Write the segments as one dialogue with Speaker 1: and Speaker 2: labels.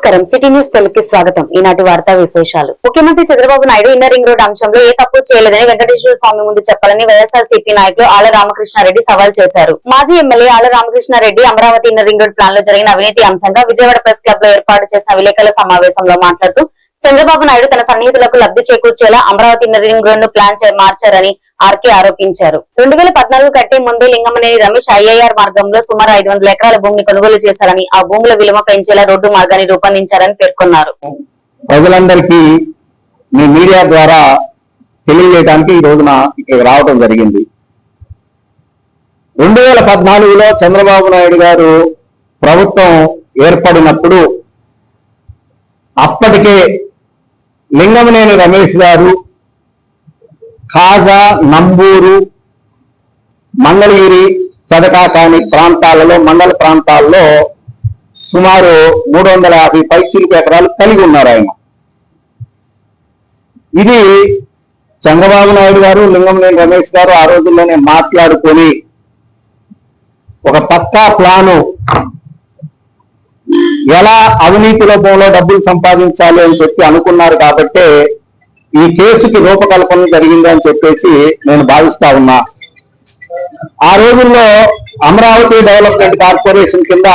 Speaker 1: నమస్కారం city news తెలుగుకి స్వాగతం. ఈనాటి వార్తా విశేషాలు. ముఖ్యమంత్రి Chandrababu Naidu inner ring road అంశంలో ఏ తప్పు చేయలేదని వెంకటేశ్వర స్వామి ముందు చెప్పాలని వైఎస్ఆర్సీపీ నాయకులు ఆళ్ల రామకృష్ణారెడ్డి సవాల్ చేశారు. మాజీ MLA Alla Ramakrishna Reddy Amaravati inner ring road plan లో జరిగిన అవినీతి అంశంగా విజయవాడ ప్రెస్ క్లబ్ లో ఏర్పాటు చేసిన విలేకరుల సమావేశంలో మాట్లాడుతూ చంద్రబాబు నాయుడు తన సన్నిహితులకు లబ్ధి చేకూర్చేలా అమరావతి ఇన్నర్ రింగ్ రోడ్ ను ప్లాన్ మార్చారని ఆర్కే ఆరోపించారు. 2014 కంటే ముందే లింగమనేని రమేష్ ఐఐఆర్ మార్గంలో సుమారు 500 ఎకరాల భూమిని కొనుగోలు చేశారని, ఆ భూముల విలువ పెంచేలా రోడ్డు మార్గాన్ని రూపొందించారని పేర్కొన్నారు.
Speaker 2: ప్రజలందరికీ మీ మీడియా ద్వారా తెలియజేయడానికి ఈ రోజున ఇక్కడికి రావడం జరిగింది. 2014లో చంద్రబాబు నాయుడు గారు ప్రభుత్వం ఏర్పడినప్పుడు అప్పటికే లింగమనేని రమేష్ గారు ఖాజా, నంబూరు, మంగళగిరి, పెదకాకాని ప్రాంతాలలో మండల ప్రాంతాల్లో సుమారు 350 పైచిలుకు ఎకరాలు కలిగి ఉన్నారు ఆయన. ఇది చంద్రబాబు నాయుడు గారు, లింగమనేని రమేష్ గారు ఆ రోజుల్లోనే మాట్లాడుకొని ఒక పక్కా ప్లాను ఎలా అవినీతి లోపంలో డబ్బులు సంపాదించాలి అని చెప్పి అనుకున్నారు. కాబట్టి ఈ కేసుకి రూపకల్పన జరిగింది అని చెప్పేసి నేను భావిస్తా ఉన్నా. ఆ రోజుల్లో అమరావతి డెవలప్మెంట్ కార్పొరేషన్ కింద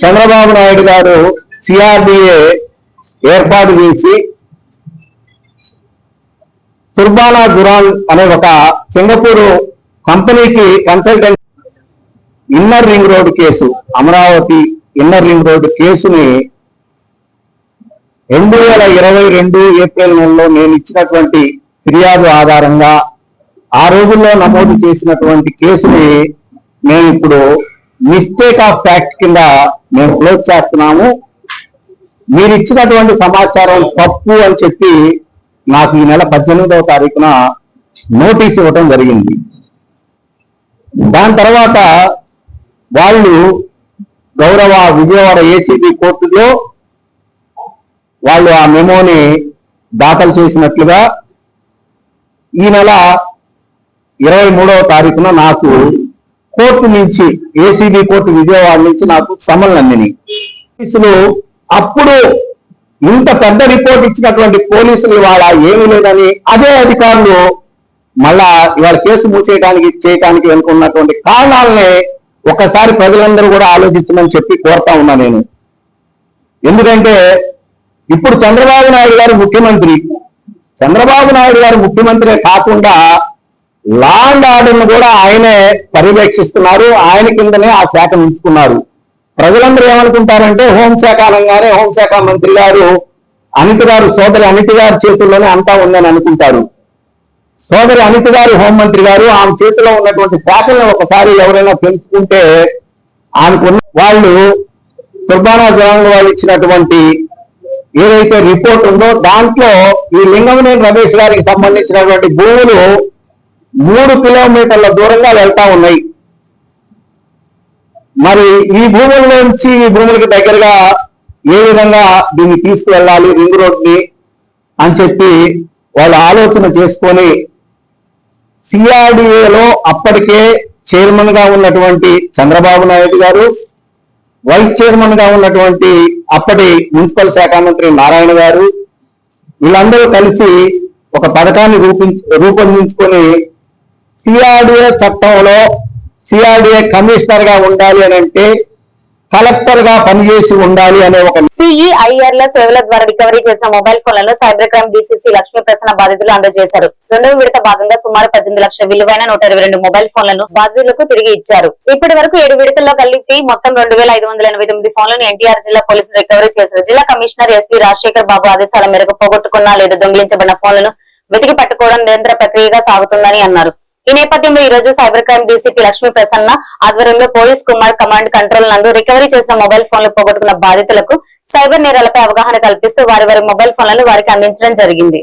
Speaker 2: చంద్రబాబు నాయుడు గారు సిఆర్డిఏ ఏర్పాటు చేసి తుర్బానా దురాన్ అనే ఒక సింగపూర్ కంపెనీకి consultant inner ring road case, Amaravati inner ring road కేసుని 2022 ఏప్రిల్ నెలలో నేను ఇచ్చినటువంటి ఫిర్యాదు ఆధారంగా ఆ రోజుల్లో నమోదు చేసినటువంటి కేసుని మేము ఇప్పుడు మిస్టేక్ ఆఫ్ ఫ్యాక్ట్ కింద మేము క్లోజ్ చేస్తున్నాము. మీరు ఇచ్చినటువంటి సమాచారం తప్పు అని చెప్పి నాకు ఈ నెల 18వ తారీఖున నోటీస్ ఇవ్వటం జరిగింది. దాని తర్వాత వాళ్ళు గౌరవ విజయవాడ ఏసీబీ కోర్టులో వాళ్ళు ఆ మెమోని దాఖలు చేసినట్లుగా ఈ నెల 23వ తారీఖున నాకు కోర్టు నుంచి, ఏసీబీ కోర్టు విజయవాడ నుంచి నాకు సమన్లు అందినాయి. పోలీసులు అప్పుడు ఇంత పెద్ద రిపోర్ట్ ఇచ్చినటువంటి పోలీసులు ఇవాళ ఏమీ లేదని అదే అధికారులు మళ్ళా ఇవాళ కేసు చేయడానికి అనుకున్నటువంటి కారణాలనే ఒకసారి ప్రజలందరూ కూడా ఆలోచించమని చెప్పి కోరుతా ఉన్నా నేను. ఎందుకంటే ఇప్పుడు చంద్రబాబు నాయుడు గారు ముఖ్యమంత్రి, చంద్రబాబు నాయుడు గారు ముఖ్యమంత్రి కాకుండా లా అండ్ ఆర్డర్ను కూడా ఆయనే పర్యవేక్షిస్తున్నారు. ఆయన కిందనే ఆ శాఖ ఉంచుకున్నారు. ప్రజలందరూ ఏమనుకుంటారంటే హోంశాఖ అనగానే హోంశాఖ మంత్రి గారు అనిత గారు, సోదరి అనిత గారి చేతుల్లోనే అంతా ఉందని అనుకుంటారు. సోదరి అనిత గారు హోంమంత్రి గారు, ఆమె చేతిలో ఉన్నటువంటి శాఖలను ఒకసారి ఎవరైనా తెలుసుకుంటే ఆమెకున్న వాళ్ళు తుర్బానా జనాంగ వాళ్ళు ఇచ్చినటువంటి ఏదైతే రిపోర్ట్ ఉందో దాంట్లో ఈ లింగమనేని రమేష్ గారికి సంబంధించినటువంటి భూములు 3 కిలోమీటర్ల దూరంగా వెళ్తా ఉన్నాయి. మరి ఈ భూముల్లోంచి ఈ భూములకి దగ్గరగా ఏ విధంగా దీన్ని తీసుకువెళ్ళాలి రింగ్ రోడ్ని అని చెప్పి వాళ్ళు ఆలోచన చేసుకొని సిఆర్డిఏలో అప్పటికే చైర్మన్ గా ఉన్నటువంటి చంద్రబాబు నాయుడు గారు, వైస్ చైర్మన్ గా ఉన్నటువంటి అప్పటి మున్సిపల్ శాఖ మంత్రి నారాయణ గారు, వీళ్ళందరూ కలిసి ఒక పథకాన్ని రూపొందించుకొని సిఆర్డిఏ చట్టంలో సిఆర్డిఏ కమిషనర్ గా ఉండాలి అని అంటే కలెక్టర్ గా పనిచేసి ఉండాలి అనే ఒక
Speaker 1: సిఈఐఆర్ ల సేవల ద్వారా రికవరీ చేసిన మొబైల్ ఫోన్లను cyber crime DCC Lakshmi Prasanna బాధితులు అందజేశారు. 2వ విడత భాగంగా సుమారు 18 లక్షల విలువైన 122 మొబైల్ ఫోన్లను బాధితులకు తిరిగి ఇచ్చారు. ఇప్పటి వరకు 7 విడతల్లో కలిపి మొత్తం 2589 ఫోన్లను ఎన్టీఆర్ జిల్లా పోలీసులు రికవరీ చేశారు. జిల్లా కమిషనర్ ఎస్వి రాజశేఖర్ బాబు ఆదేశాల మేరకు పోగొట్టుకున్న లేదా దొంగిలించబడిన ఫోన్లను వెతికి పట్టుకోవడం నిరంతర ప్రక్రియగా సాగుతుందని అన్నారు. ఈ నేపథ్యంలో ఈ రోజు cyber crime DCP Lakshmi Prasanna ఆధ్వర్యంలో పోలీస్ కుమార్ కమాండ్ కంట్రోల్ నందు రికవరీ చేసిన మొబైల్ ఫోన్లు పోగొట్టుకున్న బాధితులకు సైబర్ నేరాలపై అవగాహన కల్పిస్తూ వారి మొబైల్ ఫోన్లను వారికి అందించడం జరిగింది.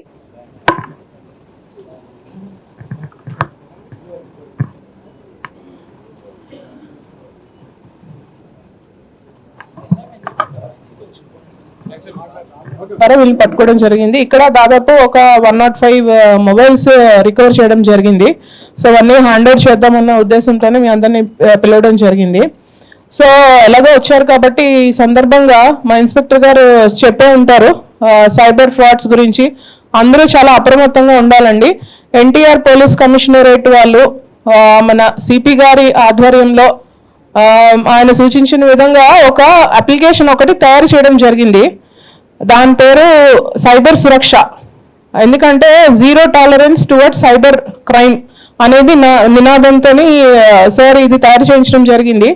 Speaker 3: వీళ్ళు పట్టుకోవడం జరిగింది. ఇక్కడ దాదాపు ఒక 105 మొబైల్స్ రికవర్ చేయడం జరిగింది. సో అవన్నీ హ్యాండ్ ఓవర్ చేద్దామన్న ఉద్దేశంతోనే మీ అందరినీ పిలవడం జరిగింది. సో ఎలాగో వచ్చారు కాబట్టి ఈ సందర్భంగా మా ఇన్స్పెక్టర్ గారు చెప్పే ఉంటారు సైబర్ ఫ్రాడ్స్ గురించి. అందరూ చాలా అప్రమత్తంగా ఉండాలండి. ఎన్టీఆర్ పోలీస్ కమిషనరేట్ వాళ్ళు మన సిపి గారి ఆధ్వర్యంలో ఆయన సూచించిన విధంగా ఒక అప్లికేషన్ ఒకటి తయారు చేయడం జరిగింది. దాని పేరు సైబర్ సురక్ష. ఎందుకంటే zero tolerance towards cyber crime అనేది నినాదంతో సార్ ఇది తయారు చేయించడం జరిగింది.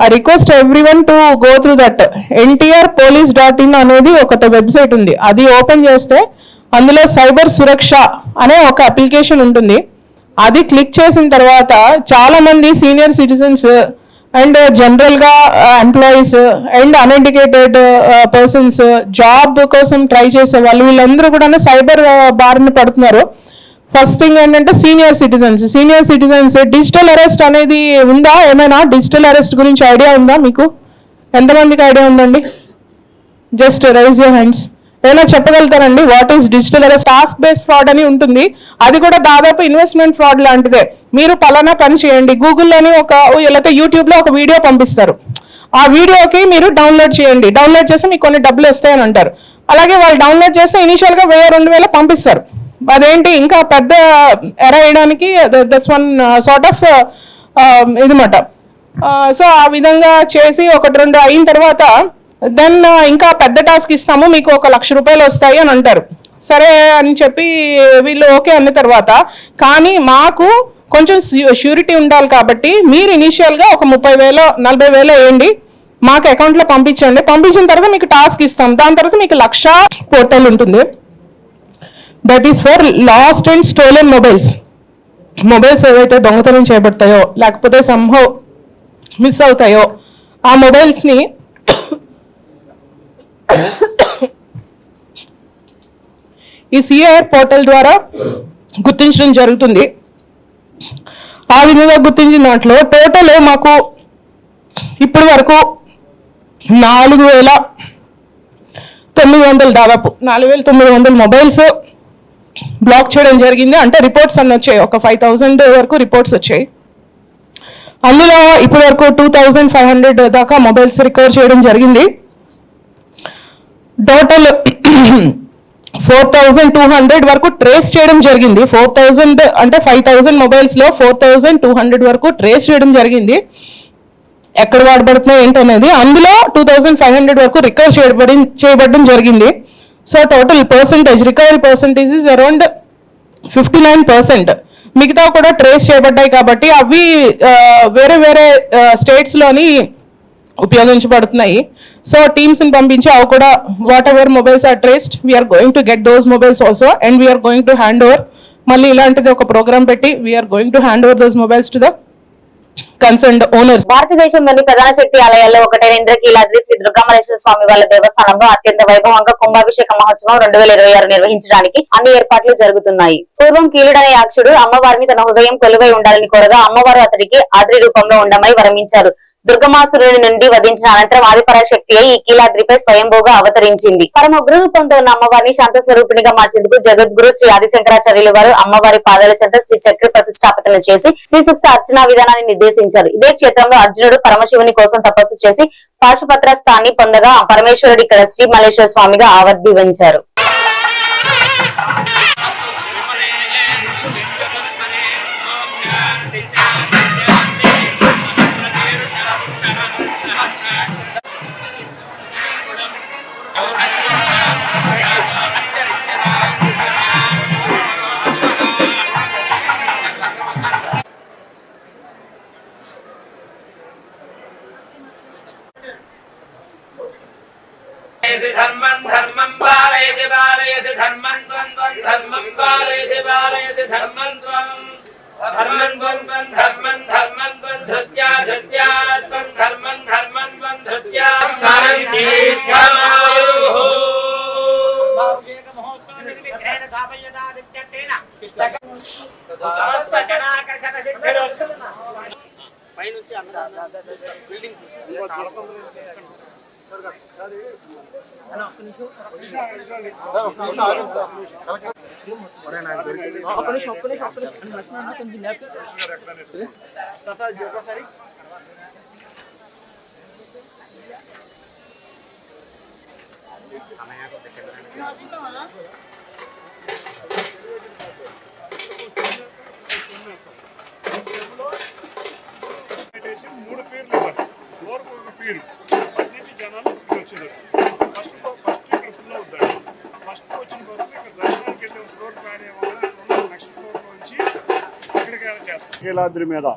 Speaker 3: I request everyone to go through that. NTRpolice.in అనేది ఒకటి వెబ్సైట్ ఉంది. అది ఓపెన్ చేస్తే అందులో సైబర్ సురక్ష అనే ఒక అప్లికేషన్ ఉంటుంది. అది క్లిక్ చేసిన తర్వాత చాలా మంది సీనియర్ సిటిజన్స్ అండ్ జనరల్గా employees and uneducated persons, job కోసం ట్రై చేసే వాళ్ళు, వీళ్ళందరూ కూడా సైబర్ బారిన పడుతున్నారు. ఫస్ట్ థింగ్ ఏంటంటే సీనియర్ సిటిజన్స్ డిజిటల్ అరెస్ట్ అనేది ఉందా? ఏమైనా డిజిటల్ అరెస్ట్ గురించి ఐడియా ఉందా మీకు? ఎంతమందికి ఐడియా ఉందండి? Just raise your hands. ఏమైనా చెప్పగలుగుతారండి what is digital arrest? Task based fraud అని ఉంటుంది. అది కూడా దాదాపు ఇన్వెస్ట్మెంట్ ఫ్రాడ్ లాంటిదే. మీరు పలానా పని చేయండి, గూగుల్లోని లేకపోతే యూట్యూబ్లో ఒక వీడియో పంపిస్తారు. ఆ వీడియోకి మీరు డౌన్లోడ్ చేయండి, డౌన్లోడ్ చేస్తే మీకు కొన్ని డబ్బులు వస్తాయని అంటారు. అలాగే వాళ్ళు డౌన్లోడ్ చేస్తే ఇనీషియల్గా 1000-2000 పంపిస్తారు. అదేంటి ఇంకా పెద్ద ఎర వేయడానికి దట్స్ వన్ సార్ట్ ఆఫ్ ఇదన్నమాట. సో ఆ విధంగా చేసి 1-2 అయిన తర్వాత దెన్ ఇంకా పెద్ద టాస్క్ ఇస్తాము, మీకు 1,00,000 రూపాయలు వస్తాయి అని అంటారు. సరే అని చెప్పి వీళ్ళు ఓకే అన్న తర్వాత, కానీ మాకు కొంచెం ష్యూరిటీ ఉండాలి కాబట్టి మీరు ఇనీషియల్గా ఒక 30,000-40,000 వేయండి, మాకు అకౌంట్లో పంపించండి. పంపించిన తర్వాత మీకు టాస్క్ ఇస్తాం. దాని తర్వాత మీకు 1,00,000 పోర్టల్ ఉంటుంది. That is for last and stolen mobiles ఏవైతే దొంగతనం చేయబడతాయో లేకపోతే సంహవ్ మిస్ అవుతాయో ఆ మొబైల్స్ని ఈ సిఐఆర్ పోర్టల్ ద్వారా గుర్తించడం జరుగుతుంది. ఆ విధంగా గుర్తించిన దాంట్లో టోటల్ మాకు ఇప్పటి వరకు 4,900 దాదాపు 4,900 మొబైల్స్ బ్లాక్ చేయడం జరిగింది. అంటే రిపోర్ట్స్ అన్నీ వచ్చాయి, ఒక 5,000 వరకు రిపోర్ట్స్ వచ్చాయి. అందులో ఇప్పటి వరకు 2,500 దాకా మొబైల్స్ రికవర్ చేయడం జరిగింది. టోటల్ 4,200 వరకు ట్రేస్ చేయడం జరిగింది. 4,000 అంటే 5,000 మొబైల్స్లో 4,200 వరకు ట్రేస్ చేయడం జరిగింది. ఎక్కడ వాడబడుతున్నాయి ఏంటనేది. అందులో 2,500 వరకు రికవర్ చేయబడడం జరిగింది. So total recovery percentage is around 59%. మిగతా కూడా ట్రేస్ చేయబడ్డాయి కాబట్టి అవి వేరే వేరే స్టేట్స్లోని ఉపయోగించబడుతున్నాయి. సో టీమ్స్ని పంపించి అవి కూడా whatever mobiles are traced, we are going to get those mobiles also and we are going to hand over. మళ్ళీ ఇలాంటిది ఒక ప్రోగ్రామ్ పెట్టి we are going to hand over those mobiles to the concerned owners.
Speaker 1: భారతదేశంలోని ప్రధాన శక్తి ఆలయాల్లో ఒకటైన ఇంద్రకీలాద్రి శ్రీ దుర్గామల్లేశ్వర స్వామి వారి దేవస్థానంలో అత్యంత వైభవంగా కుంభాభిషేక మహోత్సవం 2026 నిర్వహించడానికి అన్ని ఏర్పాట్లు జరుగుతున్నాయి. పూర్వం కీలుడనే యాక్షుడు అమ్మవారిని తన హృదయం కొలువై ఉండాలని కోరగా అమ్మవారు అతడికి ఆద్రి రూపంలో ఉండమని వరమించారు. దుర్గమాసురుని నుండి వధించిన అనంతరం ఆదిపరాశక్తి అయి ఈ కీలాద్రిపై స్వయంభూగా అవతరించింది. పరమ ఉగ్ర రూపంతో ఉన్న అమ్మవారిని శాంత స్వరూపిణిగా మార్చేందుకు జగద్గురు శ్రీ ఆదిశంకరాచార్యులు వారు అమ్మవారి పాదాల చెంత శ్రీ చక్ర ప్రతిష్టాపన చేసి శ్రీసూక్త అర్చనా విధానాన్ని నిర్దేశించారు. ఇదే క్షేత్రంలో అర్జునుడు పరమశివుని కోసం తపస్సు చేసి పాశుపత్ర స్థాన్ని పొందగా పరమేశ్వరుడు ఇక్కడ శ్రీ మల్లేశ్వర స్వామిగా ఆవిర్భవించారు.
Speaker 4: धर्मं धर्मं पालयति पालयति धर्मं त्वं धर्मं पालयति पालयति धर्मं त्वं धर्मं धर्मं त्वं धृत्या धृत्या त्वं धर्मं त्वं धृत्या सारन्ति ध्यामायुः भावजेक महोत्सवनिमित्तेन स्थापयदादित्यतेन समस्तजनाकर्षक सिद्धिरस्तु పైనుంచి అన్నదాన బిల్డింగ్
Speaker 5: పెట్టేసి 3 పేర్లు ఇవ్వాలి. ఫ్లోర్ ఒక పేరు అటు నుంచి జనాలు ఇక్కడ వచ్చేదారు. ఫస్ట్ ఇక్కడ ఫుల్ అవుతాడు. ఫస్ట్ వచ్చిన తర్వాత ఇక్కడ దర్శనానికి వెళ్ళే ఫ్లోర్ ప్లాన్ ఏమన్నా నెక్స్ట్ ఫ్లోర్ నుంచి అక్కడికి చేస్తాం. కీలాద్రి మీద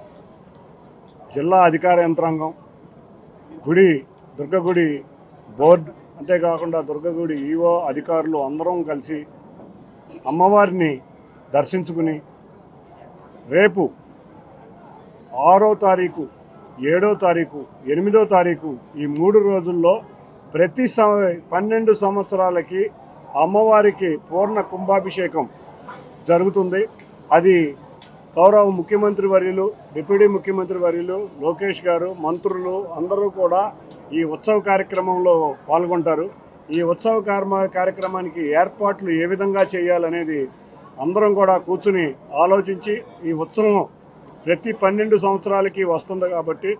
Speaker 5: జిల్లా అధికార యంత్రాంగం, గుడి దుర్గగుడి బోర్డు, అంతేకాకుండా దుర్గగుడి ఈవో అధికారులు అందరం కలిసి అమ్మవారిని దర్శించుకుని రేపు 6వ తారీఖు, 7వ తారీఖు, 8వ తారీఖు ఈ 3 రోజుల్లో ప్రతి 12 సంవత్సరాలకి అమ్మవారికి పూర్ణ కుంభాభిషేకం జరుగుతుంది. అది గౌరవ ముఖ్యమంత్రి వర్యులు, డిప్యూటీ ముఖ్యమంత్రి వర్యులు, లోకేష్ గారు, మంత్రులు అందరూ కూడా ఈ ఉత్సవ కార్యక్రమంలో పాల్గొంటారు. ఈ ఉత్సవ కార్యక్రమానికి ఏర్పాట్లు ఏ విధంగా చేయాలనేది అందరం కూడా కూర్చుని ఆలోచించి, ఈ ఉత్సవం ప్రతి 12 సంవత్సరాలకి వస్తుంది కాబట్టి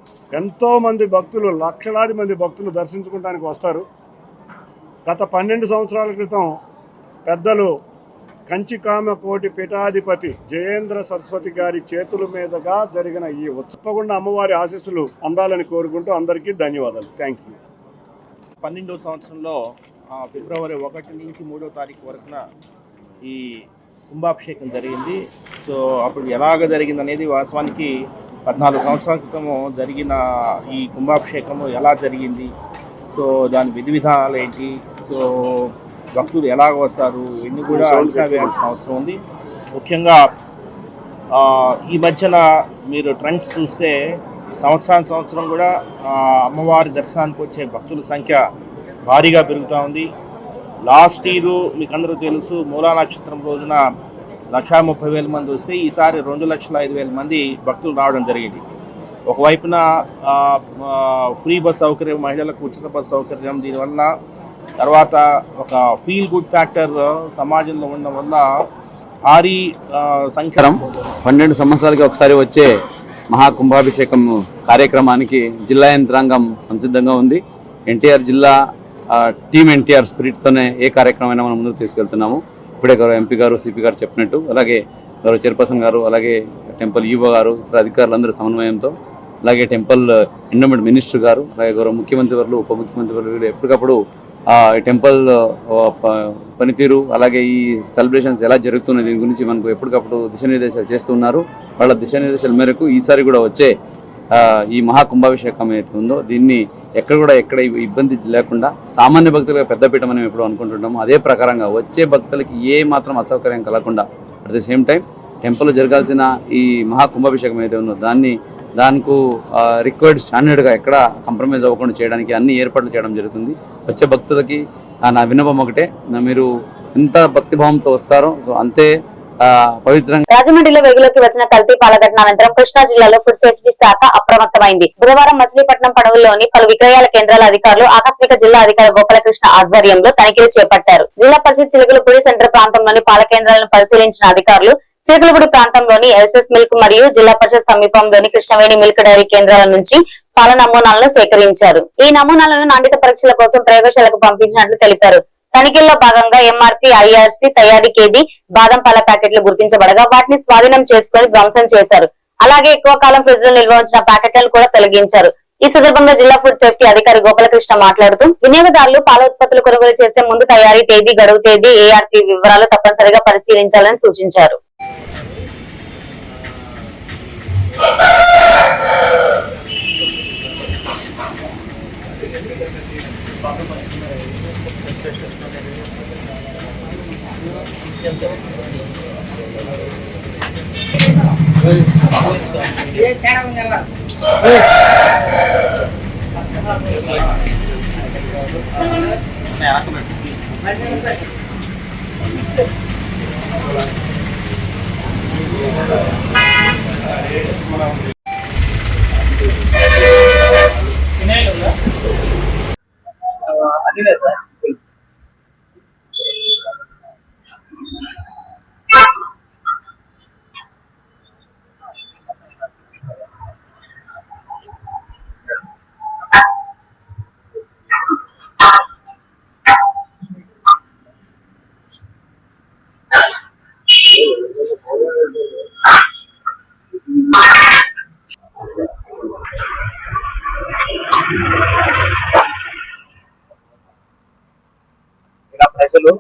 Speaker 5: ఎంతోమంది భక్తులు, లక్షలాది మంది భక్తులు దర్శించుకోవడానికి వస్తారు. గత 12 సంవత్సరాల క్రితం పెద్దలు కంచికామ కోటి పీఠాధిపతి జయేంద్ర సరస్వతి గారి చేతుల మీదుగా జరిగిన ఈ ఉత్సవం అమ్మవారి ఆశీస్సులు అందాలని కోరుకుంటూ అందరికీ ధన్యవాదాలు. Thank you.
Speaker 6: 12వ సంవత్సరంలో ఫిబ్రవరి 1 నుంచి 3వ తారీఖు వరకున ఈ కుంభాభిషేకం జరిగింది. సో అప్పుడు ఎలాగ జరిగింది అనేది వాస్తవానికి 14 సంవత్సరాల క్రితము జరిగిన ఈ కుంభాభిషేకము ఎలా జరిగింది, సో దాని విధి విధానాలు ఏంటి, సో భక్తులు ఎలాగ వస్తారు, ఇవన్నీ కూడా అంచనా వేయాల్సిన అవసరం ఉంది. ముఖ్యంగా ఈ మధ్యన మీరు ట్రెండ్స్ చూస్తే సంవత్సరం కూడా అమ్మవారి దర్శనానికి వచ్చే భక్తుల సంఖ్య భారీగా పెరుగుతూ ఉంది. లాస్ట్ ఇయర్ మీకు అందరూ తెలుసు, మూలా నక్షత్రం రోజున 1,30,000 మంది వస్తే ఈసారి 2,05,000 మంది భక్తులు రావడం జరిగింది. ఒకవైపున ఫ్రీ బస్ సౌకర్యం, మహిళలకు ఉచిత బస్ సౌకర్యం, దీనివల్ల తర్వాత ఒక ఫీల్ గుడ్ ఫ్యాక్టర్ సమాజంలో ఉండడం వల్ల భారీ సంఖ్య
Speaker 7: 12 సంవత్సరాలకి ఒకసారి వచ్చే మహాకుంభాభిషేకం కార్యక్రమానికి జిల్లా యంత్రాంగం సంసిద్ధంగా ఉంది. ఎన్టీఆర్ జిల్లా టీమ్ ఎన్టీఆర్ స్పిరిట్తోనే ఏ కార్యక్రమమైనా మనం ముందుకు తీసుకెళ్తున్నాము. ఇప్పుడే గౌరవ ఎంపీ గారు, సిపి గారు చెప్పినట్టు, అలాగే గౌరవ చైర్పర్సన్ గారు, అలాగే టెంపుల్ ఈవో గారు, ఇతర అధికారులందరూ సమన్వయంతో, అలాగే టెంపుల్ ఎండోమెంట్ మినిస్టర్ గారు, అలాగే గౌరవ ముఖ్యమంత్రి వర్లు, ఉప ముఖ్యమంత్రి వర్లు ఎప్పటికప్పుడు టెంపుల్ పనితీరు, అలాగే ఈ సెలబ్రేషన్స్ ఎలా జరుగుతున్నాయి దీని గురించి మనకు ఎప్పటికప్పుడు దిశానిర్దేశాలు చేస్తున్నారు. వాళ్ళ దిశానిర్దేశాల మేరకు ఈసారి కూడా వచ్చే ఈ మహాకుంభాభిషేకం ఏదైతే ఉందో దీన్ని ఎక్కడ ఇబ్బంది లేకుండా సామాన్య భక్తులుగా పెద్దపీట మనం ఎప్పుడు అనుకుంటున్నాము అదే ప్రకారంగా వచ్చే భక్తులకి ఏ మాత్రం అసౌకర్యం కలగకుండా at the same time temple జరగాల్సిన ఈ మహాకుంభాభిషేకం ఏదైతే ఉందో దానికి రిక్వైర్డ్ స్టాండర్డ్గా ఎక్కడ కాంప్రమైజ్ అవ్వకుండా చేయడానికి అన్ని ఏర్పాట్లు చేయడం జరుగుతుంది. వచ్చే భక్తులకి నా విన్నపం ఒకటే, మీరు ఎంత భక్తిభావంతో వస్తారో సో అంతే పవిత్రంగా.
Speaker 1: రాజమండ్రిలో వెలుగులోకి వచ్చిన కల్తీ పాల ఘటన అనంతరం కృష్ణా జిల్లాలో ఫుడ్ సేఫ్టీ శాఖ అప్రమత్తమైంది. బుధవారం మచిలీపట్నం పడవల్లోని పలు విక్రయాల కేంద్రాల అధికారులు ఆకస్మిక జిల్లా అధికారి గోపాలకృష్ణ ఆధ్వర్యంలో తనిఖీలు చేపట్టారు. జిల్లా పరిషత్ చిలుకలపూడి సెంటర్ ప్రాంతంలోని పాల కేంద్రాలను పరిశీలించిన అధికారులు చిలుకలపూడి ప్రాంతంలోని ఎస్ఎస్ మిల్క్ మరియు జిల్లా పరిషత్ సమీపంలోని కృష్ణవేణి మిల్క్ డైరీ కేంద్రాల నుంచి పాల నమూనాలను సేకరించారు. ఈ నమూనాలను నాణ్యత పరీక్షల కోసం ప్రయోగశాలకు పంపించినట్లు తెలిపారు. తనిఖీల్లో భాగంగా ఎంఆర్పీ, ఐఆర్సీ, తయారీ తేదీ, బాదం పాల ప్యాకెట్లు గుర్తించబడగా వాటిని స్వాధీనం చేసుకుని ధ్వంసం చేశారు. అలాగే ఎక్కువ కాలం ఫ్రిడ్జ్ లో నిల్వ ఉంచిన ప్యాకెట్లను కూడా తొలగించారు. ఈ సందర్భంగా జిల్లా ఫుడ్ సేఫ్టీ అధికారి గోపాలకృష్ణ మాట్లాడుతూ వినియోగదారులు పాల ఉత్పత్తులు కొనుగోలు చేసే ముందు తయారీ తేదీ, గడువు తేదీ, ఏఆర్పీ వివరాలు తప్పనిసరిగా పరిశీలించాలని సూచించారు.
Speaker 8: ప్రజలు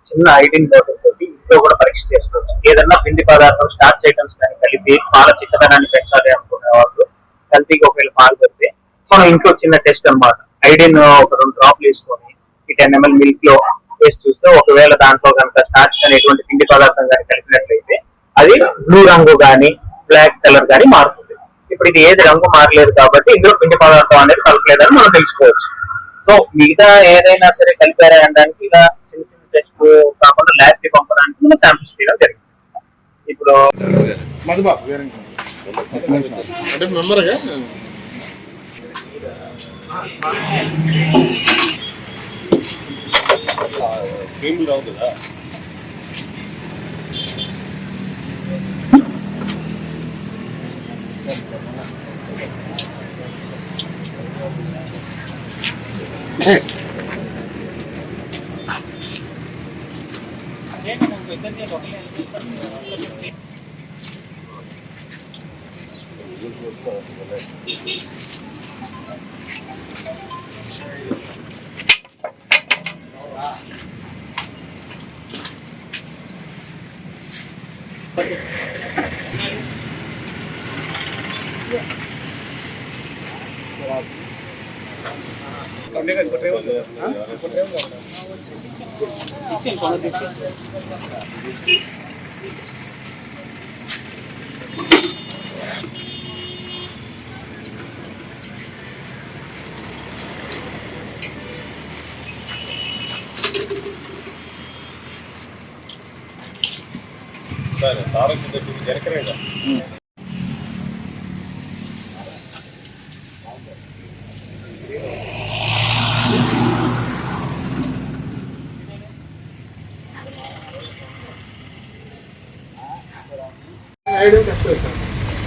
Speaker 8: చిన్న ఐడిన్ బాటిల్ తోటి ఇంట్లో కూడా పరీక్ష చేసుకోవచ్చు. ఏదన్నా పిండి పదార్థం స్టార్చ్ ఐటమ్స్ కానీ కలిపి పాల చిక్కదనాన్ని పెంచాలి అనుకునే వాళ్ళు కల్తీగా ఒకవేళ పాలు పెడితే మనం ఇంట్లో చిన్న టెస్ట్ అన్నమాట. ఐడిన్ ఒక 2 డ్రాప్లు వేసుకొని ఈ 10 ml మిల్క్ లో వేసి చూస్తే ఒకవేళ దాంట్లో కనుక స్టార్చ్ కానీ ఎటువంటి పిండి పదార్థం కానీ కలిపినట్లయితే అది బ్లూ రంగు కానీ బ్లాక్ కలర్ కానీ మారుతుంది. ఇప్పుడు ఇది ఏది రంగు మారలేదు కాబట్టి ఇందులో పిండి పదార్థం అనేది కలపలేదని మనం తెలుసుకోవచ్చు. సో మిగతా ఏదైనా సరే కలిపారా అనడానికి ఇలా చిన్న చిన్న టెస్ట్ కాకుండా ల్యాబ్ కి పంపడానికి మనం శాంపిల్స్ తీయడం జరిగింది. ఇప్పుడు
Speaker 5: ఐడెంట్ టెస్ట్ చేస్తాం.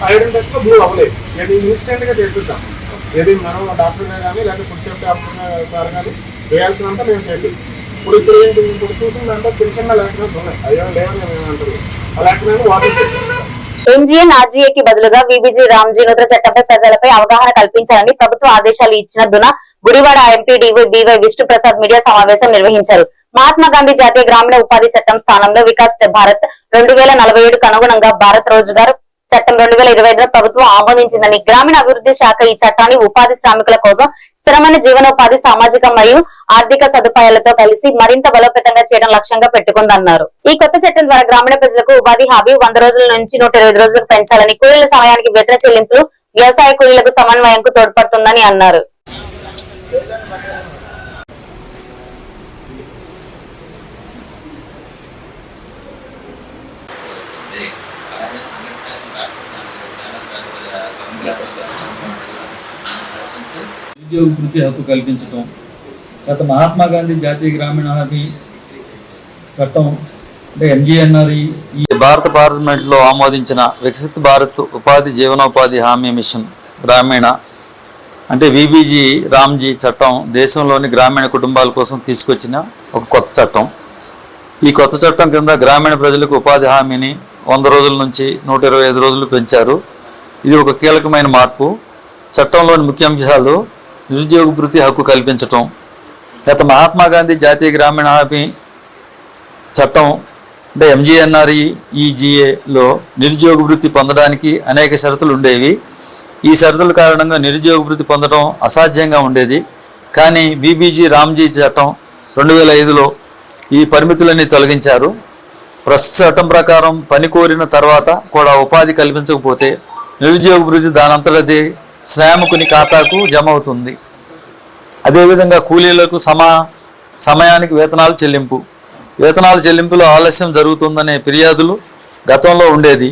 Speaker 5: ఐడెంట్ టెస్ట్ లో బ్లూ అవ్వలేదు. ఇది ఇన్స్టెంట్ గా చేపిస్తాం. ఏది మనం డాక్టర్నే కానీ లేకపోతే ఫుడ్ సేఫ్టీ ఆఫీసర్ ద్వారా కానీ వేయాల్సినంత మేము చేసి ఇప్పుడు చూసిందంటే చిన్న చిన్న లక్షణాలు ఉన్నాయి. అయ్యో లేవని మేము అంటారు. ఆ లక్షణాలు వాటర్
Speaker 1: ఎంజీఎన్ ఆర్జీఏ కి బదులుగా విబిజి రామ్జీ నూతన చట్టంపై ప్రజలపై అవగాహన కల్పించాలని ప్రభుత్వ ఆదేశాలు ఇచ్చిన దున Gudivada MP BY Vishnu Prasad media సమావేశం నిర్వహించారు. మహాత్మా గాంధీ జాతీయ గ్రామీణ ఉపాధి చట్టం స్థానంలో వికాస్ భారత్ 2047కు అనుగుణంగా భారత్ రోజ్గార్ చట్టం 2025 ప్రభుత్వం ఆమోదించిందని, గ్రామీణ అభివృద్ధి శాఖ ఈ చట్టాన్ని ఉపాధి శ్రామికుల కోసం స్థిరమైన జీవనోపాధి, సామాజిక మరియు ఆర్థిక సదుపాయాలతో కలిసి మరింత బలోపేతంగా చేయడం లక్ష్యంగా పెట్టుకుందన్నారు. ఈ కొత్త చట్టం ద్వారా గ్రామీణ ప్రజలకు ఉపాధి హామీ 100 రోజుల నుంచి 120 రోజులకు పెంచాలని, కూలీల సమయానికి వేతన చెల్లింపులు వ్యవసాయ కూలీలకు సమన్వయంకు తోడ్పడుతుందని అన్నారు.
Speaker 9: ఉద్యోగ వృత్తి హక్కు కల్పించటం, గత మహాత్మా గాంధీ జాతీయ గ్రామీణ హామీ చట్టం అంటే ఎంజీఎన్ఆర్ఈ
Speaker 10: భారత పార్లమెంట్లో ఆమోదించిన వికసిత్ భారత్ ఉపాధి జీవనోపాధి హామీ మిషన్ గ్రామీణ అంటే విబిజి రామ్జీ చట్టం దేశంలోని గ్రామీణ కుటుంబాల కోసం తీసుకొచ్చిన ఒక కొత్త చట్టం. ఈ కొత్త చట్టం కింద గ్రామీణ ప్రజలకు ఉపాధి హామీని 100 రోజుల నుంచి 125 రోజులు పెంచారు. ఇది ఒక కీలకమైన మార్పు. చట్టంలోని ముఖ్యాంశాలు నిరుద్యోగ వృత్తి హక్కు కల్పించటం. గత మహాత్మా గాంధీ జాతీయ గ్రామీణ హామీ చట్టం అంటే ఎంజీఎన్ఆర్ఈజీఏలో నిరుద్యోగ వృత్తి పొందడానికి అనేక షరతులు ఉండేవి. ఈ షరతుల కారణంగా నిరుద్యోగ వృత్తి పొందడం అసాధ్యంగా ఉండేది. కానీ బీబీజీ రామ్జీ చట్టం 2005లో ఈ పరిమితులన్నీ తొలగించారు. ప్రస్తుత చట్టం ప్రకారం పని కోరిన తర్వాత కూడా ఉపాధి కల్పించకపోతే నిరుద్యోగ వృత్తి దానంతటదే శ్రామికుని ఖాతాకు జమ అవుతుంది. అదేవిధంగా కూలీలకు సమయానికి వేతనాల చెల్లింపులో ఆలస్యం జరుగుతుందనే ఫిర్యాదులు గతంలో ఉండేది.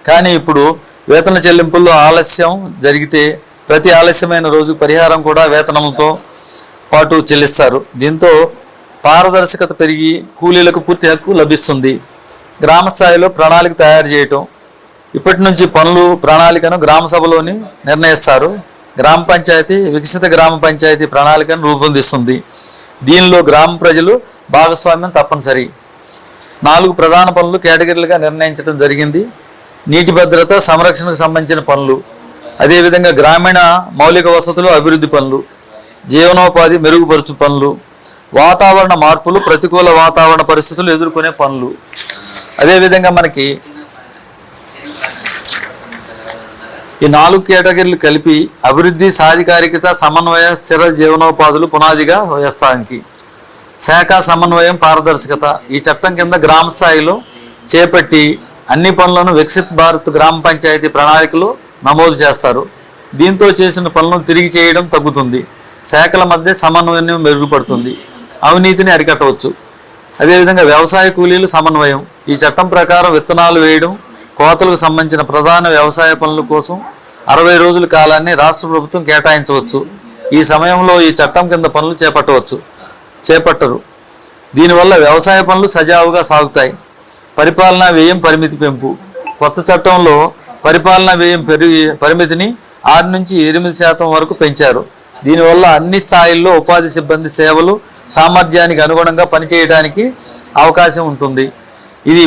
Speaker 10: కానీ ఇప్పుడు వేతన చెల్లింపుల్లో ఆలస్యం జరిగితే ప్రతి ఆలస్యమైన రోజు పరిహారం కూడా వేతనంతో పాటు చెల్లిస్తారు. దీంతో పారదర్శకత పెరిగి కూలీలకు పూర్తి హక్కు లభిస్తుంది. గ్రామ స్థాయిలో ప్రణాళిక తయారు చేయటం. ఇప్పటి నుంచి పనులు ప్రణాళికను గ్రామ సభలోని నిర్ణయిస్తారు. గ్రామ పంచాయతీ వికసిత గ్రామ పంచాయతీ ప్రణాళికను రూపొందిస్తుంది. దీనిలో గ్రామ ప్రజలు భాగస్వామ్యం తప్పనిసరి. 4 ప్రధాన పనులు కేటగిరీలుగా నిర్ణయించడం జరిగింది. నీటి భద్రత సంరక్షణకు సంబంధించిన పనులు, అదేవిధంగా గ్రామీణ మౌలిక వసతులు అభివృద్ధి పనులు, జీవనోపాధి మెరుగుపరుచు పనులు, వాతావరణ మార్పులు, ప్రతికూల వాతావరణ పరిస్థితులు ఎదుర్కొనే పనులు. అదేవిధంగా మనకి ఈ 4 కేటగిరీలు కలిపి అభివృద్ధి, సాధికారికత, సమన్వయ, స్థిర జీవనోపాధులు పునాదిగా వ్యవస్థానికి. శాఖ సమన్వయం, పారదర్శకత. ఈ చట్టం కింద గ్రామ స్థాయిలో చేపట్టి అన్ని పనులను వికసిత్ భారత్ గ్రామ పంచాయతీ ప్రణాళికలో నమోదు చేస్తారు. దీంతో చేసిన పనులను తిరిగి చేయడం తగ్గుతుంది. శాఖల మధ్య సమన్వయం మెరుగుపడుతుంది. అవినీతిని అరికట్టవచ్చు. అదేవిధంగా వ్యవసాయ కూలీలు సమన్వయం. ఈ చట్టం ప్రకారం విత్తనాలు వేయడం, కోతలకు సంబంధించిన ప్రధాన వ్యవసాయ పనుల కోసం 60 రోజుల కాలాన్ని రాష్ట్ర ప్రభుత్వం కేటాయించవచ్చు. ఈ సమయంలో ఈ చట్టం కింద పనులు చేపట్టరు. దీనివల్ల వ్యవసాయ పనులు సజావుగా సాగుతాయి. పరిపాలనా వ్యయం పరిమితి పెంపు. కొత్త చట్టంలో పరిపాలనా వ్యయం పరిమితిని 6 నుంచి 8% వరకు పెంచారు. దీనివల్ల అన్ని స్థాయిల్లో ఉపాధి సిబ్బంది సేవలు సామర్థ్యానికి అనుగుణంగా పనిచేయడానికి అవకాశం ఉంటుంది. ఇది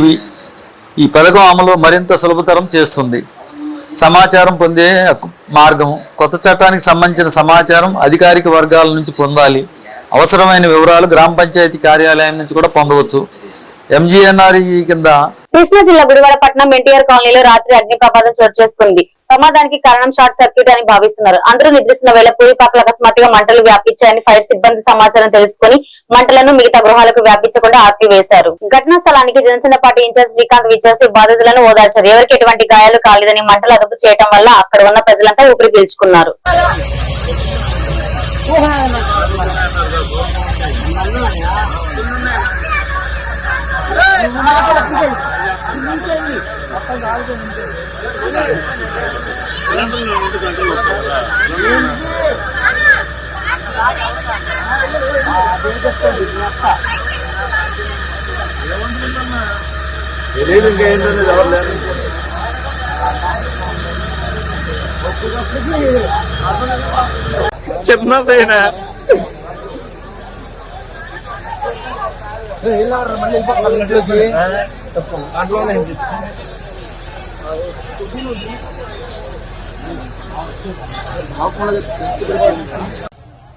Speaker 10: ఈ పథకం అమలు మరింత సులభతరం చేస్తుంది. సమాచారం పొందే మార్గం. కొత్త చట్టానికి సంబంధించిన సమాచారం అధికారిక వర్గాల నుంచి పొందాలి. అవసరమైన వివరాలు గ్రామ పంచాయతీ కార్యాలయం నుంచి కూడా పొందవచ్చు. MGNRE కింద
Speaker 1: కృష్ణా జిల్లా గుడివాడ పట్టణం ఎన్టీఆర్ కాలనీలో రాత్రి అగ్ని ప్రమాదం చోటు చేసుకుంది. ప్రమాదానికి కారణం షార్ట్ సర్క్యూట్ అని భావిస్తున్నారు. అందరూ నిద్రిస్తున్న వేళ పూరిపాకలు అకస్మాత్తుగా మంటలు వ్యాపించాయని ఫైర్ సిబ్బంది సమాచారం తెలుసుకుని మంటలను మిగతా గృహాలకు వ్యాపించకుండా ఆర్పివేశారు. ఘటనా స్థలానికి జనసేన పార్టీ ఇన్ఛార్జ్ శ్రీకాంత్ విచ్చేసి బాధితులను ఓదార్చారు. ఎవరికి ఎటువంటి గాయాలు కాలేదని మంటలు అదుపు చేయడం వల్ల అక్కడ ఉన్న ప్రజలంతా ఊపిరి పీల్చుకున్నారు.
Speaker 6: చిన్నదైనా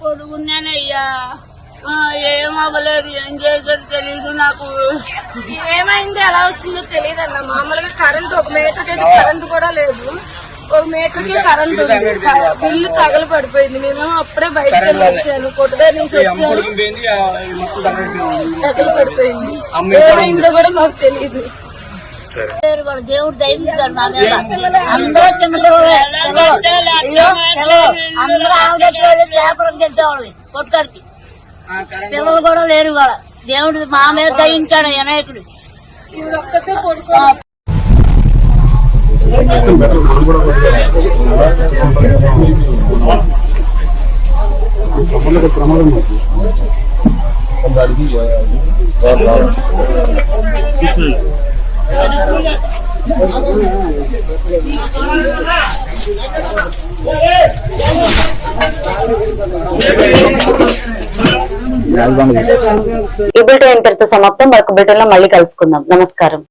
Speaker 11: పొడుగున్నానయ్యా, ఏం అవ్వలేదు. ఏం చేశారు తెలీదు. నాకు ఏమైంది, ఎలా వచ్చిందో తెలియదు అన్న. మామూలుగా కరెంట్ 1 మీటర్కి అయితే కరెంట్ కూడా లేదు. 1 మీటర్కి కరెంట్ ఉంది. బిల్లు తగలు పడిపోయింది. నేను అప్పుడే బయటకు వెళ్ళి వచ్చాను. కొట్టుగా నుంచి వచ్చాను, తగలు పడిపోయింది. ఏమైందో కూడా మాకు తెలియదు. దేవుడు దయచేశాడు. అందరూ వ్యాపారం చేసేవాళ్ళు కొట్టుకాడికి. పిల్లలు కూడా లేరు. వాళ్ళ దేవుడు మా మీద దయించాడు వినాయకుడు.
Speaker 1: ఈ బులెటిన్ ఇంతటితో సమాప్తం. మరొక బులెటిన్ లో మళ్ళీ కలుసుకుందాం. నమస్కారం.